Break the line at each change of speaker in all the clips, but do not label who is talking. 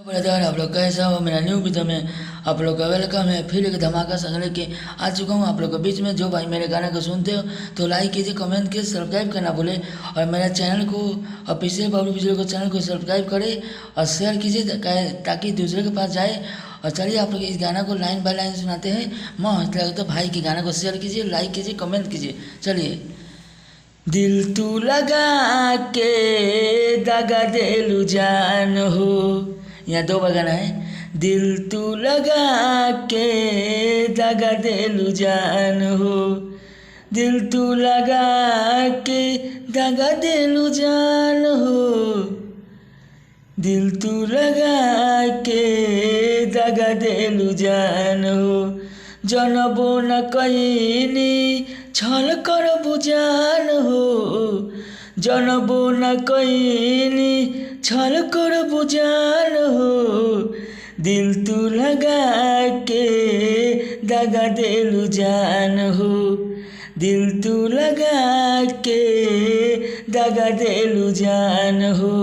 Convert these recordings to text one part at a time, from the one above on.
Brother, आप लोग कैसा हो। मेरा न्यू वीडियो में आप लोग का वेलकम है। फिर एक धमाका संग लेके आ चुका हूँ आप लोग के बीच में। जो भाई मेरे गाने को सुनते हो तो लाइक कीजिए, कमेंट कीजिए, सब्सक्राइब करना भूले और मेरा चैनल को ऑफिशियल बबलू बिजली को चैनल को सब्सक्राइब करें और शेयर कीजिए ताकि दूसरे के पास जाए। और चलिए आप लोग इस गाना को लाइन बाय लाइन सुनाते हैं। मस्त लगे तो भाई के गाना को शेयर कीजिए, लाइक कीजिए, कमेंट कीजिए। चलिए। दिल तू लगा के दगा देलू जान हो, यहाँ दो बार गाना है। दिल तू लगा के दगा देलू जान हो, दिल तू लगा के दगा देलू जान हो, दिल तू लगा के दगा देलू जान हो। जनबो न कईनी छल कर बुझान हो, जनबो न कईनी छल कर बुझान हो, दिल तू लगा के दगा देलू जान हो, दिल तू लगा के दगा देलू जान हो।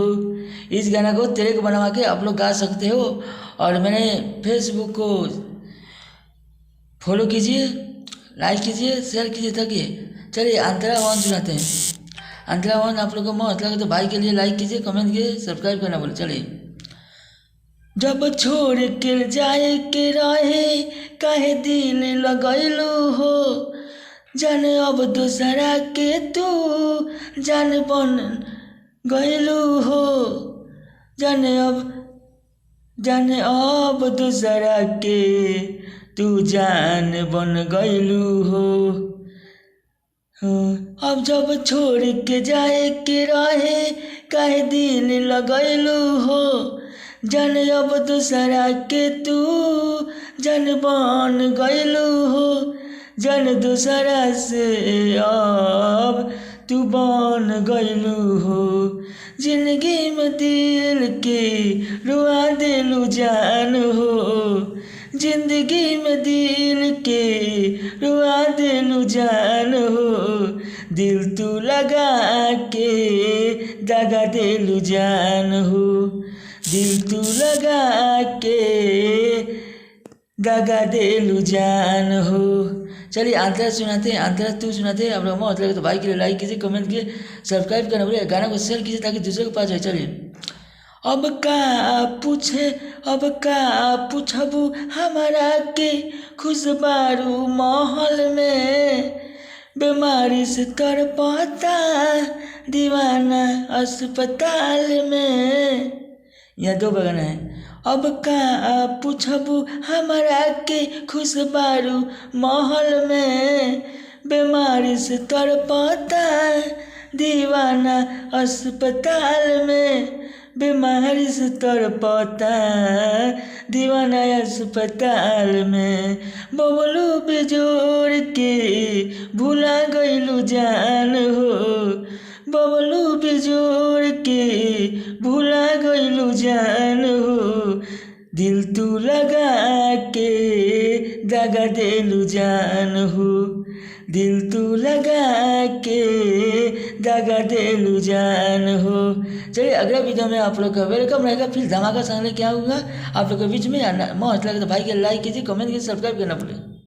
इस गाना को तेरे को बनवा के आप लोग गा सकते हो और मेरे फेसबुक को फॉलो कीजिए, लाइक कीजिए, शेयर कीजिए ताकि। चलिए अंतरा वन सुनाते हैं। अंतरा वन आप लोग को मस्त लगे तो भाई के लिए लाइक कीजिए, कमेंट कीजिए, सब्सक्राइब करना बोले। चलिए। जब छोड़ के जाए के रहे काहे दिल लगैलू हो, जाने अब दूसरा के तू जान बन गैलू हो, जाने अब दूसरा के तू जान बन गैलू हो। अब जब छोड़ के जाए के रहे काहे दिल लगैलू हो, जाने अब दूसरा के तू जान बन गैलू हो, जान दूसरा से अब तू बन गैलू हो। जिंदगी में दिल के रुआ देलू जान हो, जिंदगी में दिल के रुआ देलू जान हो, दिल तू लगा के दगा देलू जान हो, दिल तू लगा के दगा देलू जान हो। चलिए अंतरा सुनाते हैं, अंतरा तू सुनाते हैं। आप लोग मौत लगे तो भाई के लिए लाइक कीजिए, कमेंट कीजिए, सब्सक्राइब करना बोलिए, गाना को शेयर कीजिए ताकि दूसरे के पास जाए। चलिए। अब का पूछबू हमारा के खुशबारू महल में, बीमारी से तड़पता दीवाना अस्पताल में। यह दो बगान है। अब का पूछबू हमारा के खुशबारू महल में, बीमारी से तड़पता दीवाना अस्पताल में, बीमारी से तड़पता दीवाना अस्पताल में। बबलू बिजोड़ के भुला गइलू जान हो, बबलू बिजोड़ के भुला गइलू जान हो, दिल तू लगा के दगा देलू जान हो, दिल तू लगा के दगा देलू जान हो। चलिए अगला वीडियो में आप लोग का वेलकम रहेगा। फिर धमाका संग लेके आऊँगा आप लोग के बीच में। मौत लगे तो भाई के लाइक कीजिए, कमेंट कीजिए, सब्सक्राइब करना भूलें।